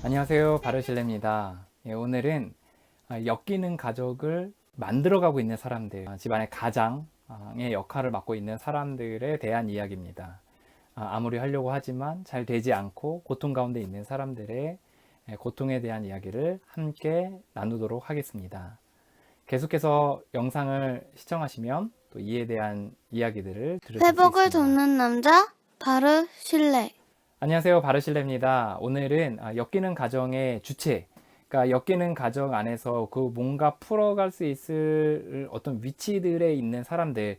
안녕하세요. 바르실레입니다. 오늘은 엮이는 가족을 만들어가고 있는 사람들, 집안의 가장의 역할을 맡고 있는 사람들에 대한 이야기입니다. 아무리 하려고 하지만 잘 되지 않고 고통 가운데 있는 사람들의 고통에 대한 이야기를 함께 나누도록 하겠습니다. 계속해서 영상을 시청하시면 또 이에 대한 이야기들을 들으실 수 회복을 있습니다. 돕는 남자 바르실레. 안녕하세요. 바르실레입니다. 오늘은 엮이는 가정의 주체, 그러니까 엮이는 가정 안에서 그 뭔가 풀어갈 수 있을 어떤 위치들에 있는 사람들에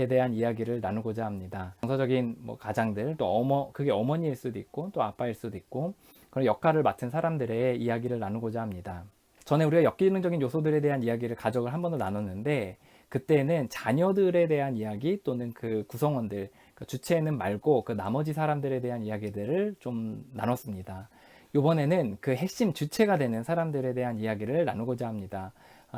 대한 이야기를 나누고자 합니다. 정서적인 가장들, 또 그게 어머니일 수도 있고, 또 아빠일 수도 있고, 그런 역할을 맡은 사람들의 이야기를 나누고자 합니다. 전에 우리가 엮이는적인 요소들에 대한 이야기를 가족을 한 번 더 나눴는데, 그때는 자녀들에 대한 이야기 또는 그 구성원들, 주체는 말고 그 나머지 사람들에 대한 이야기들을 좀 나눴습니다. 이번에는 그 핵심 주체가 되는 사람들에 대한 이야기를 나누고자 합니다.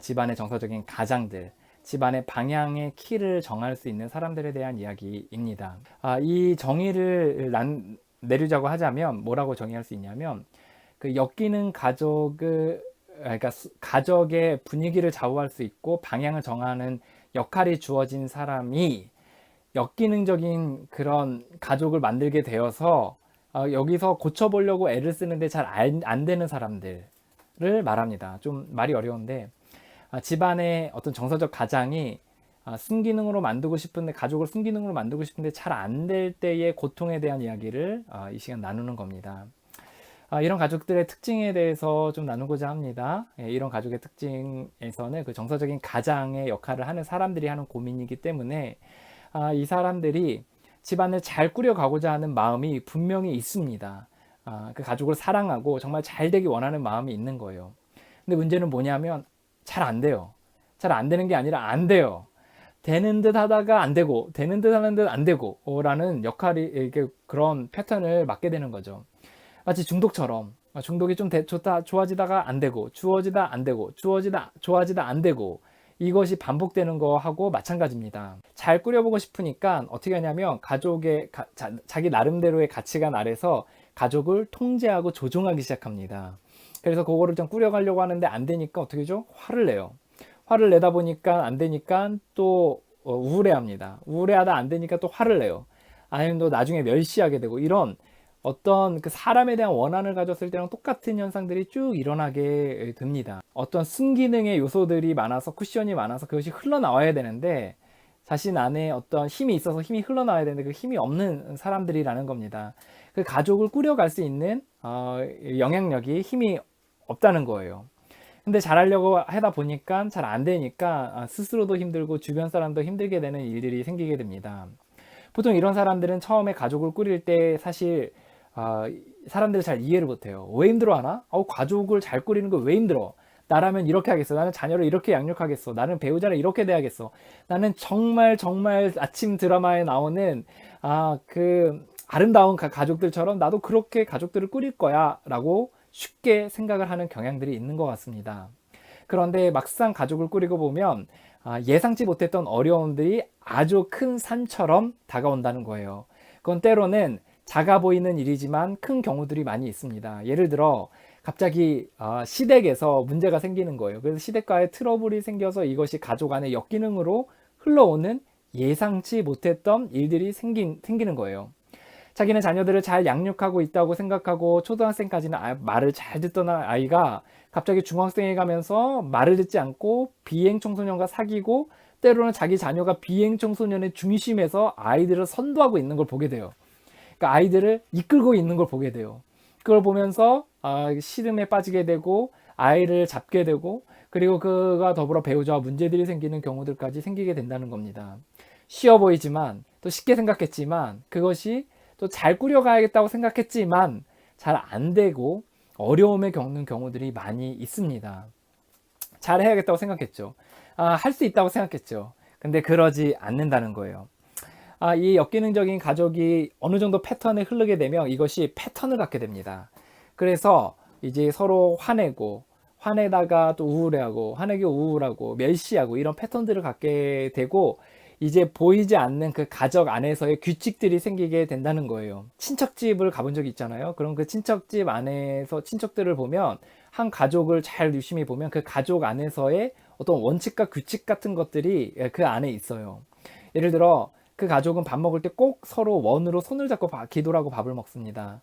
집안의 정서적인 가장들, 집안의 방향의 키를 정할 수 있는 사람들에 대한 이야기입니다. 이 정의를 내리자고 하자면 뭐라고 정의할 수 있냐면, 그 엮이는 가족을, 그러니까 가족의 분위기를 좌우할 수 있고 방향을 정하는 역할이 주어진 사람이 역기능적인 그런 가족을 만들게 되어서 여기서 고쳐보려고 애를 쓰는데 잘 안 되는 사람들을 말합니다. 좀 말이 어려운데, 집안의 어떤 정서적 가장이 순기능으로 만들고 싶은데, 가족을 순기능으로 만들고 싶은데 잘 안 될 때의 고통에 대한 이야기를 이 시간 나누는 겁니다. 이런 가족들의 특징에 대해서 좀 나누고자 합니다. 이런 가족의 특징에서는 그 정서적인 가장의 역할을 하는 사람들이 하는 고민이기 때문에 이 사람들이 집안을 잘 꾸려가고자 하는 마음이 분명히 있습니다. 그 가족을 사랑하고 정말 잘 되기 원하는 마음이 있는 거예요. 근데 문제는 뭐냐면 잘 안 돼요. 잘 안 되는 게 아니라 안 돼요. 되는 듯 하다가 안 되고, 되는 듯 하는 듯 안 되고, 라는 역할이, 이렇게 그런 패턴을 맡게 되는 거죠. 마치 중독처럼 중독이 좀 좋다 좋아지다가 안 되고, 주어지다 안 되고, 좋아지다 안 되고, 이것이 반복되는 거하고 마찬가지입니다. 잘 꾸려보고 싶으니까 어떻게 하냐면 가족의 자기 나름대로의 가치관 아래서 가족을 통제하고 조종하기 시작합니다. 그래서 그거를 좀 꾸려가려고 하는데 안 되니까 어떻게 하죠? 화를 내요. 화를 내다 보니까 안 되니까 또 우울해합니다. 우울해하다 안 되니까 또 화를 내요. 아니면 또 나중에 멸시하게 되고, 이런 어떤 그 사람에 대한 원한을 가졌을 때랑 똑같은 현상들이 쭉 일어나게 됩니다. 어떤 순기능의 요소들이 많아서, 쿠션이 많아서 그것이 흘러나와야 되는데, 자신 안에 어떤 힘이 있어서 힘이 흘러나와야 되는데 그 힘이 없는 사람들이라는 겁니다. 그 가족을 꾸려갈 수 있는 영향력이, 힘이 없다는 거예요. 근데 잘하려고 하다 보니까 잘 안 되니까 스스로도 힘들고 주변 사람도 힘들게 되는 일들이 생기게 됩니다. 보통 이런 사람들은 처음에 가족을 꾸릴 때 사실 사람들을 잘 이해를 못해요. 왜 힘들어하나? 가족을 잘 꾸리는 거 왜 힘들어? 나라면 이렇게 하겠어. 나는 자녀를 이렇게 양육하겠어. 나는 배우자를 이렇게 대하겠어. 나는 정말 정말 아침 드라마에 나오는 그 아름다운 가족들처럼 나도 그렇게 가족들을 꾸릴 거야 라고 쉽게 생각을 하는 경향들이 있는 것 같습니다. 그런데 막상 가족을 꾸리고 보면 예상치 못했던 어려움들이 아주 큰 산처럼 다가온다는 거예요. 그건 때로는 작아 보이는 일이지만 큰 경우들이 많이 있습니다. 예를 들어 갑자기 시댁에서 문제가 생기는 거예요. 그래서 시댁과의 트러블이 생겨서 이것이 가족 안의 역기능으로 흘러오는 예상치 못했던 일들이 생기는 거예요. 자기는 자녀들을 잘 양육하고 있다고 생각하고 초등학생까지는 말을 잘 듣던 아이가 갑자기 중학생에 가면서 말을 듣지 않고 비행 청소년과 사귀고, 때로는 자기 자녀가 비행 청소년의 중심에서 아이들을 선도하고 있는 걸 보게 돼요. 그러니까 아이들을 이끌고 있는 걸 보게 돼요. 그걸 보면서 시름에 빠지게 되고 아이를 잡게 되고, 그리고 그가 더불어 배우자와 문제들이 생기는 경우들까지 생기게 된다는 겁니다. 쉬워 보이지만, 또 쉽게 생각했지만, 그것이 또 잘 꾸려가야겠다고 생각했지만 잘 안 되고 어려움을 겪는 경우들이 많이 있습니다. 잘 해야겠다고 생각했죠. 할 수 있다고 생각했죠. 근데 그러지 않는다는 거예요. 이 역기능적인 가족이 어느 정도 패턴에 흐르게 되면 이것이 패턴을 갖게 됩니다. 그래서 이제 서로 화내고, 화내다가 또 우울해하고, 화내고 우울하고 멸시하고, 이런 패턴들을 갖게 되고, 이제 보이지 않는 그 가족 안에서의 규칙들이 생기게 된다는 거예요. 친척집을 가본 적이 있잖아요. 그럼 그 친척집 안에서 친척들을 보면 한 가족을 잘 유심히 보면 그 가족 안에서의 어떤 원칙과 규칙 같은 것들이 그 안에 있어요. 예를 들어 그 가족은 밥 먹을 때 꼭 서로 원으로 손을 잡고 기도를 하고 밥을 먹습니다.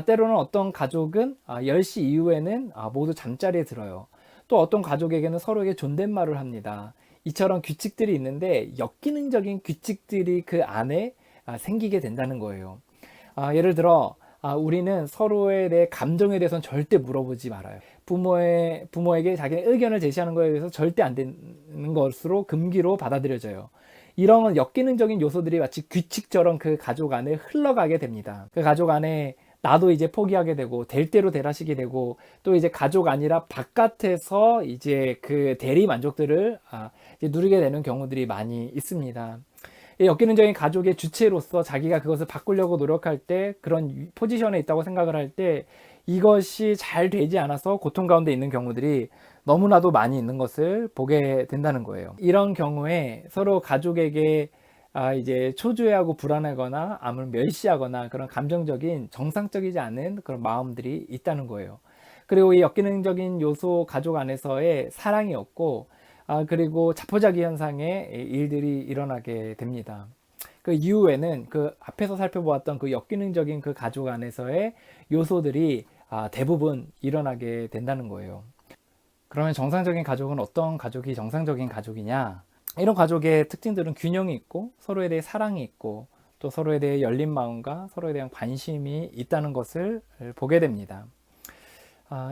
때로는 어떤 가족은 10시 이후에는 모두 잠자리에 들어요. 또 어떤 가족에게는 서로에게 존댓말을 합니다. 이처럼 규칙들이 있는데 역기능적인 규칙들이 그 안에 생기게 된다는 거예요. 예를 들어 우리는 서로에 대해 감정에 대해서는 절대 물어보지 말아요. 부모에게 자기의 의견을 제시하는 것에 대해서 절대 안 되는 것으로 금기로 받아들여져요. 이런 역기능적인 요소들이 마치 규칙처럼 그 가족 안에 흘러가게 됩니다. 그 가족 안에 나도 이제 포기하게 되고 될 대로 되라시게 되고 또 이제 가족 아니라 바깥에서 이제 그 대리 만족들을 이제 누리게 되는 경우들이 많이 있습니다. 이 역기능적인 가족의 주체로서 자기가 그것을 바꾸려고 노력할 때 그런 포지션에 있다고 생각을 할 때 이것이 잘 되지 않아서 고통 가운데 있는 경우들이 너무나도 많이 있는 것을 보게 된다는 거예요. 이런 경우에 서로 가족에게 이제 초조해하고 불안하거나 암을 멸시하거나 그런 감정적인 정상적이지 않은 그런 마음들이 있다는 거예요. 그리고 이 역기능적인 요소 가족 안에서의 사랑이 없고 그리고 자포자기 현상의 일들이 일어나게 됩니다. 그 이후에는 그 앞에서 살펴보았던 그 역기능적인 그 가족 안에서의 요소들이 대부분 일어나게 된다는 거예요. 그러면 정상적인 가족은 어떤 가족이 정상적인 가족이냐? 이런 가족의 특징들은 균형이 있고 서로에 대해 사랑이 있고 또 서로에 대해 열린 마음과 서로에 대한 관심이 있다는 것을 보게 됩니다.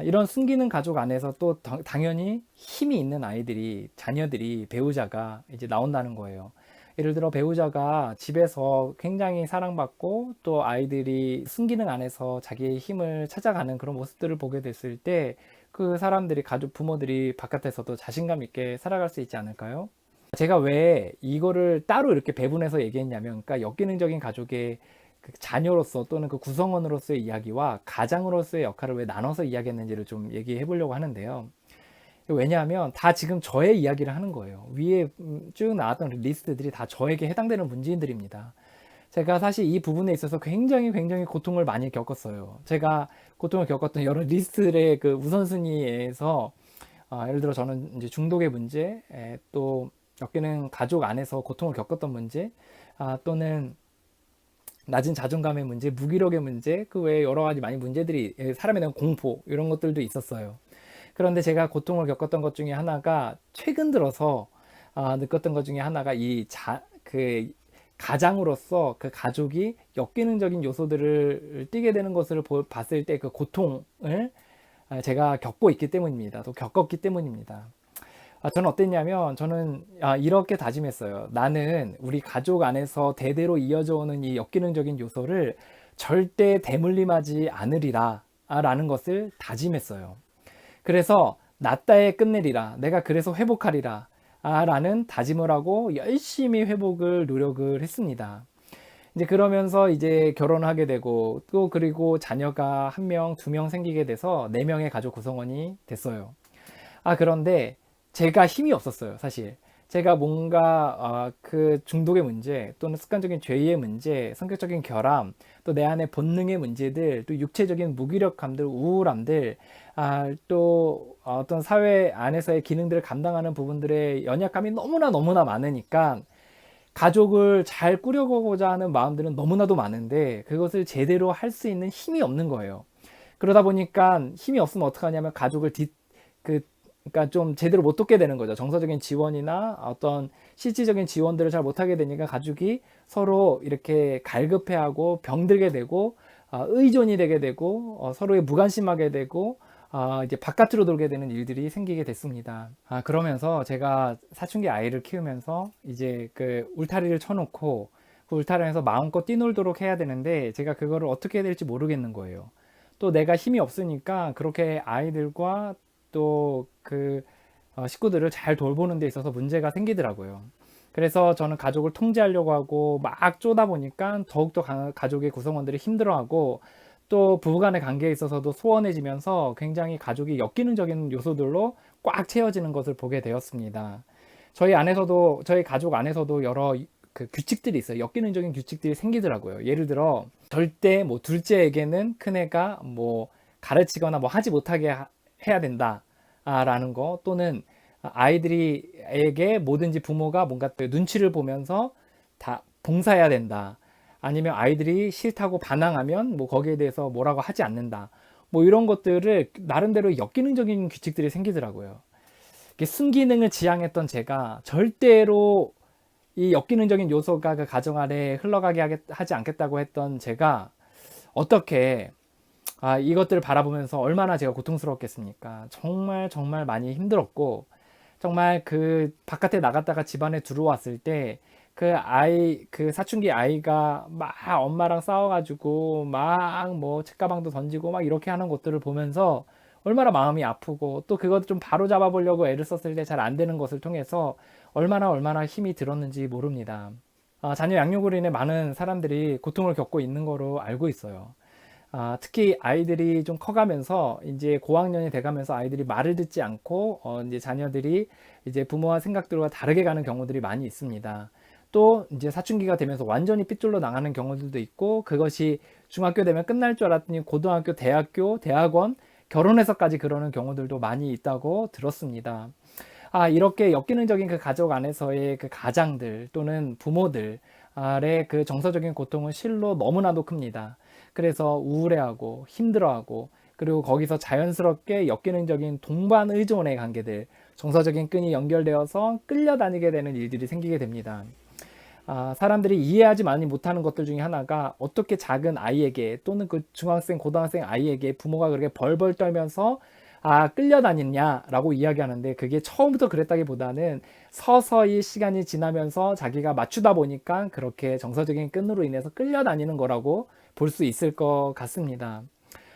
이런 숨기는 가족 안에서 또 당연히 힘이 있는 아이들이, 자녀들이, 배우자가 이제 나온다는 거예요. 예를 들어 배우자가 집에서 굉장히 사랑받고 또 아이들이 숨기는 안에서 자기의 힘을 찾아가는 그런 모습들을 보게 됐을 때 그 사람들이, 가족 부모들이 바깥에서도 자신감 있게 살아갈 수 있지 않을까요? 제가 왜 이거를 따로 이렇게 배분해서 얘기했냐면, 그러니까 역기능적인 가족의 그 자녀로서 또는 그 구성원으로서의 이야기와 가장으로서의 역할을 왜 나눠서 이야기했는지를 좀 얘기해 보려고 하는데요. 왜냐하면 다 지금 저의 이야기를 하는 거예요. 위에 쭉 나왔던 리스트들이 다 저에게 해당되는 문제인들입니다. 제가 사실 이 부분에 있어서 굉장히 고통을 많이 겪었어요. 제가 고통을 겪었던 여러 리스트의 그 우선순위에서 예를 들어 저는 이제 중독의 문제, 또 엮이는 가족 안에서 고통을 겪었던 문제, 또는 낮은 자존감의 문제, 무기력의 문제, 그 외에 여러 가지 많은 문제들이, 사람에 대한 공포 이런 것들도 있었어요. 그런데 제가 고통을 겪었던 것 중에 하나가 최근 들어서 느꼈던 것 중에 하나가 그 가장으로서 그 가족이 역기능적인 요소들을 띠게 되는 것을 봤을 때 그 고통을 제가 겪고 있기 때문입니다. 또 겪었기 때문입니다. 저는 어땠냐면 저는 이렇게 다짐했어요. 나는 우리 가족 안에서 대대로 이어져 오는 이 역기능적인 요소를 절대 대물림하지 않으리라 라는 것을 다짐했어요. 그래서 낫다에 끝내리라, 내가 그래서 회복하리라 라는 다짐을 하고 열심히 회복을 노력을 했습니다. 이제 그러면서 이제 결혼을 하게 되고 또 그리고 자녀가 1명, 2명 생기게 돼서 4명의 가족 구성원이 됐어요. 그런데 제가 힘이 없었어요, 사실. 제가 뭔가 그 중독의 문제 또는 습관적인 죄의 문제, 성격적인 결함, 또 내 안의 본능의 문제들, 또 육체적인 무기력감들, 우울함들, 또 어떤 사회 안에서의 기능들을 감당하는 부분들의 연약감이 너무나 많으니까 가족을 잘 꾸려가고자 하는 마음들은 너무나도 많은데 그것을 제대로 할 수 있는 힘이 없는 거예요. 그러다 보니까 힘이 없으면 어떡하냐면 가족을 그러니까 좀 제대로 못 돕게 되는 거죠. 정서적인 지원이나 어떤 실질적인 지원들을 잘 못하게 되니까 가족이 서로 이렇게 갈급해하고 병들게 되고 의존이 되게 되고 서로에 무관심하게 되고 이제 바깥으로 돌게 되는 일들이 생기게 됐습니다. 그러면서 제가 사춘기 아이를 키우면서 이제 그 울타리를 쳐놓고 그 울타리에서 마음껏 뛰놀도록 해야 되는데 제가 그거를 어떻게 해야 될지 모르겠는 거예요. 또 내가 힘이 없으니까 그렇게 아이들과 또 그 식구들을 잘 돌보는 데 있어서 문제가 생기더라고요. 그래서 저는 가족을 통제하려고 하고 막 쪼다 보니까 더욱더 가족의 구성원들이 힘들어하고 또 부부간의 관계에 있어서도 소원해지면서 굉장히 가족이 역기능적인 요소들로 꽉 채워지는 것을 보게 되었습니다. 저희 가족 안에서도 여러 그 규칙들이 있어요. 역기능적인 규칙들이 생기더라고요. 예를 들어 절대 뭐 둘째에게는 큰애가 뭐 가르치거나 뭐 하지 못하게 해야 된다라는 거, 또는 아이들이에게 뭐든지 부모가 뭔가 눈치를 보면서 다 봉사해야 된다. 아니면 아이들이 싫다고 반항하면 뭐 거기에 대해서 뭐라고 하지 않는다. 뭐 이런 것들을 나름대로 역기능적인 규칙들이 생기더라고요. 이게 순기능을 지향했던 제가 절대로 이 역기능적인 요소가 그 가정 안에 흘러가게 하지 않겠다고 했던 제가 어떻게 이것들을 바라보면서 얼마나 제가 고통스러웠겠습니까? 정말 정말 많이 힘들었고, 정말 그 바깥에 나갔다가 집안에 들어왔을 때 그 사춘기 아이가 막 엄마랑 싸워가지고 막 뭐 책가방도 던지고 막 이렇게 하는 것들을 보면서 얼마나 마음이 아프고, 또 그것을 좀 바로 잡아 보려고 애를 썼을 때 잘 안 되는 것을 통해서 얼마나 힘이 들었는지 모릅니다. 자녀 양육으로 인해 많은 사람들이 고통을 겪고 있는 거로 알고 있어요. 특히 아이들이 좀 커가면서 이제 고학년이 돼가면서 아이들이 말을 듣지 않고 이제 자녀들이 이제 부모와 생각들과 다르게 가는 경우들이 많이 있습니다. 또 이제 사춘기가 되면서 완전히 삐뚤러 나가는 경우들도 있고, 그것이 중학교 되면 끝날 줄 알았더니 고등학교, 대학교, 대학원, 결혼해서까지 그러는 경우들도 많이 있다고 들었습니다. 이렇게 역기능적인 그 가족 안에서의 그 가장들 또는 부모들의 그 정서적인 고통은 실로 너무나도 큽니다. 그래서 우울해하고 힘들어하고, 그리고 거기서 자연스럽게 역기능적인 동반 의존의 관계들, 정서적인 끈이 연결되어서 끌려다니게 되는 일들이 생기게 됩니다. 사람들이 이해하지 많이 못하는 것들 중에 하나가, 어떻게 작은 아이에게 또는 그 중학생, 고등학생 아이에게 부모가 그렇게 벌벌 떨면서 끌려다니냐라고 이야기하는데, 그게 처음부터 그랬다기보다는 서서히 시간이 지나면서 자기가 맞추다 보니까 그렇게 정서적인 끈으로 인해서 끌려다니는 거라고 볼 수 있을 것 같습니다.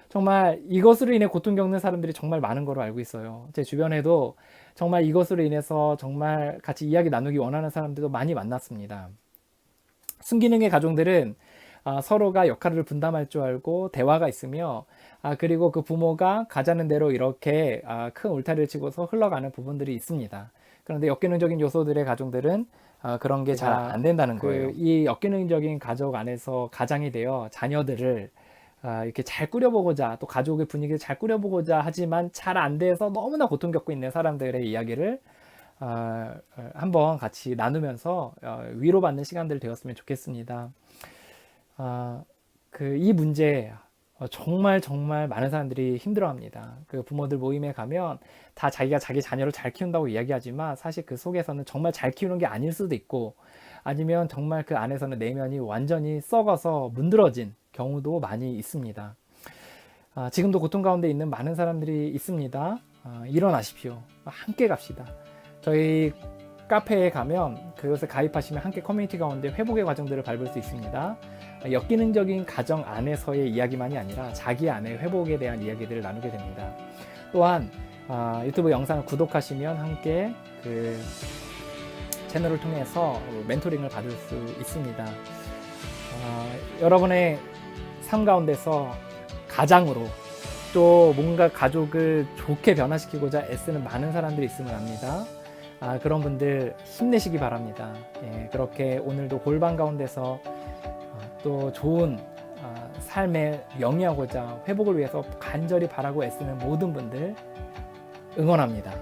정말 이것으로 인해 고통 겪는 사람들이 정말 많은 거로 알고 있어요. 제 주변에도 정말 이것으로 인해서 정말 같이 이야기 나누기 원하는 사람들도 많이 만났습니다. 순기능의 가정들은 서로가 역할을 분담할 줄 알고 대화가 있으며, 그리고 그 부모가 가자는 대로 이렇게 큰 울타리를 치고서 흘러가는 부분들이 있습니다. 그런데 역기능적인 요소들의 가정들은 그런 게 잘 안 된다는 거예요. 이 역기능적인 가족 안에서 가장이 되어 자녀들을 이렇게 잘 꾸려보고자, 또 가족의 분위기를 잘 꾸려보고자 하지만 잘 안 돼서 너무나 고통 겪고 있는 사람들의 이야기를 한번 같이 나누면서 위로받는 시간들 되었으면 좋겠습니다. 이 문제 정말 많은 사람들이 힘들어합니다. 그 부모들 모임에 가면 다 자기가 자기 자녀를 잘 키운다고 이야기하지만, 사실 그 속에서는 정말 잘 키우는 게 아닐 수도 있고, 아니면 정말 그 안에서는 내면이 완전히 썩어서 문드러진 경우도 많이 있습니다. 지금도 고통 가운데 있는 많은 사람들이 있습니다. 일어나십시오. 함께 갑시다. 저희 카페에 가면 그것에 가입하시면 함께 커뮤니티 가운데 회복의 과정들을 밟을 수 있습니다. 역기능적인 가정 안에서의 이야기만이 아니라 자기 안의 회복에 대한 이야기들을 나누게 됩니다. 또한 유튜브 영상을 구독하시면 함께 그 채널을 통해서 멘토링을 받을 수 있습니다. 여러분의 삶 가운데서 가장으로 또 뭔가 가족을 좋게 변화시키고자 애쓰는 많은 사람들이 있음을 압니다. 그런 분들 힘내시기 바랍니다. 그렇게 오늘도 골방 가운데서 또 좋은 삶에 영위하고자 회복을 위해서 간절히 바라고 애쓰는 모든 분들 응원합니다.